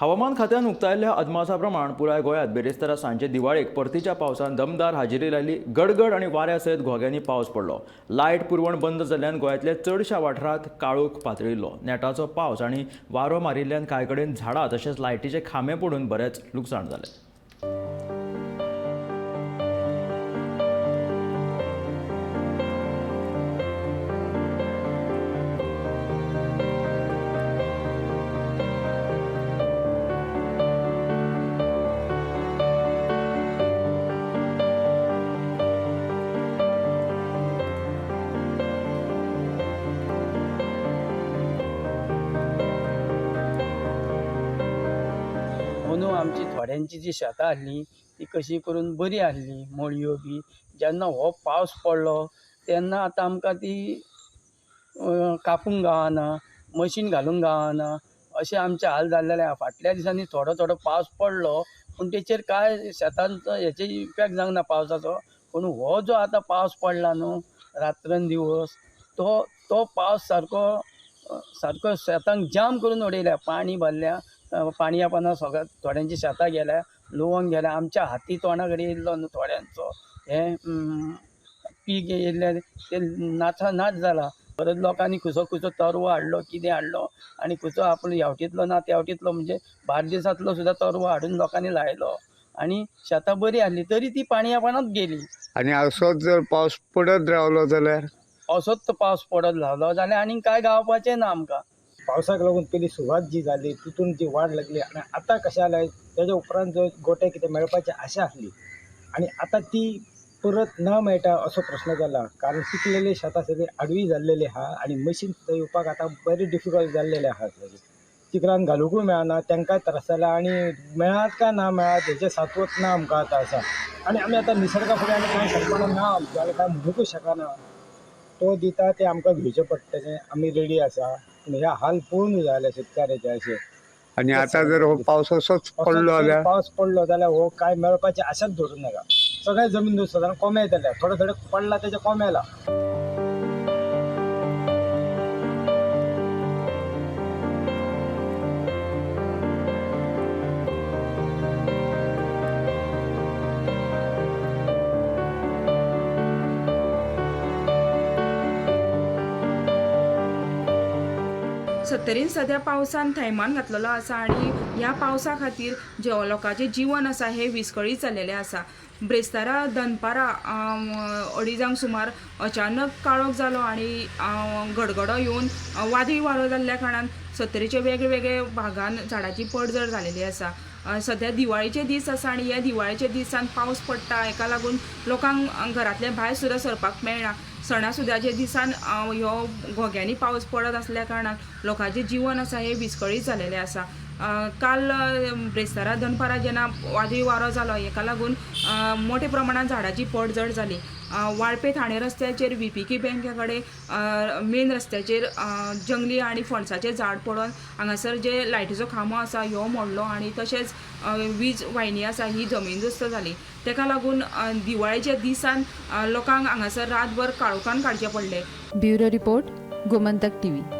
हवामान खात्यान उक्तायल्ल्या अदमासा प्रमाण पुराय गोंयांत बेरेस्तारा सांजे दिवाळेक परतीच्या पावसान दमदार हाजिरी लायली। गडगड आनी वाऱ्या सयत घोग्यांनी पावस पडलो। लायट पुरवण बंद जाल्ल्यान गोंयांतल्या चडशा वाठारांत काळोख पातळिल्लो। नेटाचो पावस आनी वारो मारिल्ल्यान कांय कडेन झाडां तशेंच लायटीचे खांबे पडून बरेंच लुकसाण जालें। म्हणून आमची थोड्यांची जी शेतां आहली ती कशी करून बरी आहली मळयो बी। जेन्ना हो पावस पडलो तेन्ना आतां आमकां ती कापूंक गावना, मशीन घालूंक गावना, अशें आमचे हाल जाल्लेले आहा। फाटल्या दिसांनी थोडो थोडो पावस पडलो पूण तेचेर कांय शेतांचो हेचे इफेक्ट जावंक ना पावसाचो। पूण हो जो आतां पावस पडला न्हू रात्रंदिवस तो पावस सारको शेतांक जाम करून उडयल्या। पाणी भरल्या, पाणया पाना सगळ्या थोड्यांची शेतां गेल्या, लुवंक गेल्या। आमच्या हाती तोंडा कडेन येयल्लो न्हू थोड्यांचो हे पीक येयल्ले ते नाच जाला। परत लोकांनी खंयचो खंयचो तरवो हाडलो, कितें हाडलो आनी खंयचो आपलो हेवटेंतलो ना तेवटेंतलो म्हणजे बार्देसांतलो सुद्दां तरवो हाडून लोकांनी लायलो आनी शेतां बरी आहली तरी ती पाणया पानांत गेली। आनी असोच जर पावस पडत रावलो जाल्यार असोच तो पावस पडत रावलो जाल्यार आनीक काय गावपाचें ना आमकां। पावसाक लागून पयली सुरवात जी जाली तितून जी वाड लागली आनी आतां कशें जालें तेज्या उपरांत जो गोटे कितें मेळपाची आशा आसली आनी आतां ती परत न मेळटा असो प्रश्न जाला। कारण पिकलेली शेतां सगळी आडवी जाल्लेली आहा आनी मशीन सुद्दां येवपाक आतां बरी डिफिकल्ट जाल्लेले आहा। चिखलान घालूंकूय मेळना, तांकांय त्रास जाला आनी मेळत काय ना मेळत हेचें सातवत ना आमकां आतां आसा। आनी आमी आतां निसर्गा फुडें आमी कांय करपाना ना आमचें आनी कांय म्हणूंकूय शकना। तो दिता तें आमकां घेवचें पडटलें, आमी रेडी आसा। पूण हे हाल पळोवंक जाय शेतकाराचे अशें। आनी आतां जर हो पावस असोच पडलो जाल्यार पावस पडलो जाल्यार हो काय मेळपाची आशाच धरूं नाका। सगळें जमीन दुसऱ्यान कोमे येतले, थोडे थोडे पडला तेजे कोमेला। सत्तरीन सध्या पावसान थैमान घातलेलो आसा आनी ह्या पावसा खातीर जे लोकांचें जीवन आसा हे विस्कळीत जाल्लेलें आसा। ब्रेस्तारा दनपारा 2:30 सुमार अचानक काळोख जालो आनी गडगडो येवन वादळी वारो जाल्ल्या कारणान सत्तरीचे वेगवेगळे भागान झाडांची पडझड जालेली आसा। सध्या दिवाळीचे दीस आसा आनी ह्या दिवाळीच्या दिसान पावस पडटा हेका लागून लोकांक घरांतल्या भायर सुद्दां सरपाक मेळना। सणासुद्याच्या दिसान ह्यो घोग्यांनी पावस पडत आसल्या कारणान लोकांचें जीवन आसा हे विस्कळीत जालेलें आसा। काल ब्रेस्तारा दनपारा जेन्ना वादळी वारो जालो हेका लागून मोठ्या प्रमाणात झाडांची पडझड जाली। वाळपे ठाणे रस्त्याचेर VPK बँके कडेन मेन रस्त्याचेर जंगली आनी फणसाचें झाड पडोन हांगासर जे लायटीचो खांबो आसा ह्यो मोडलो आनी तशेंच वीज वाहिनी आसा ही जमीनदोस्त जाली। तेका लागून दिवाळेच्या दिसान लोकांक हांगासर रातभर काळोखान काडचें पडलें। Bureau report Gomantak TV।